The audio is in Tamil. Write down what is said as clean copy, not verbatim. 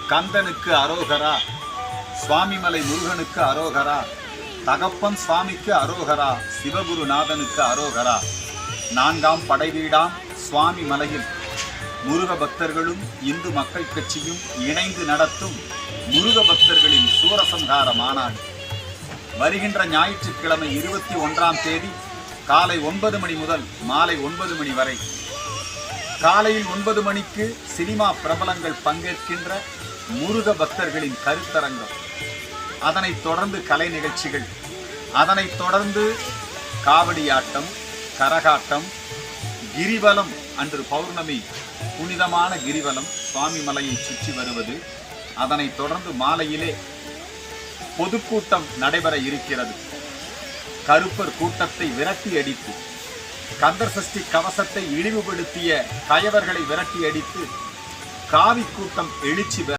கந்தனுக்கு அரோகரா, சுவாமிமலை முருகனுக்கு அரோகரா, தகப்பன் சுவாமிக்கு அரோகரா, சிவகுருநாதனுக்கு அரோகரா. நான்காம் படைவீடாம் சுவாமி மலையில் முருக பக்தர்களும் இந்து மக்கள் கட்சியும் இணைந்து நடத்தும் முருக பக்தர்களின் சூரசம்ஹார மாநாடு வருகின்ற ஞாயிற்றுக்கிழமை 21ஆம் தேதி காலை 9 மணி முதல் மாலை 9 மணி வரை. காலையில் 9 மணிக்கு சினிமா பிரபலங்கள் பங்கேற்கின்ற முருக பக்தர்களின் கருத்தரங்கம், அதனைத் தொடர்ந்து கலை நிகழ்ச்சிகள், அதனைத் தொடர்ந்து காவடியாட்டம், கரகாட்டம், கிரிவலம். அன்று பௌர்ணமி புனிதமான கிரிவலம் சுவாமி மலையை சுற்றி வருவது. அதனைத் தொடர்ந்து மாலையிலே பொதுக்கூட்டம் நடைபெற இருக்கிறது. கருப்பர் கூட்டத்தை விரட்டி அடித்து, கந்தர் சஷ்டி கவசத்தை இழிவுபடுத்திய கயவர்களை விரட்டி அடித்து காவி கூட்டம் எழுச்சி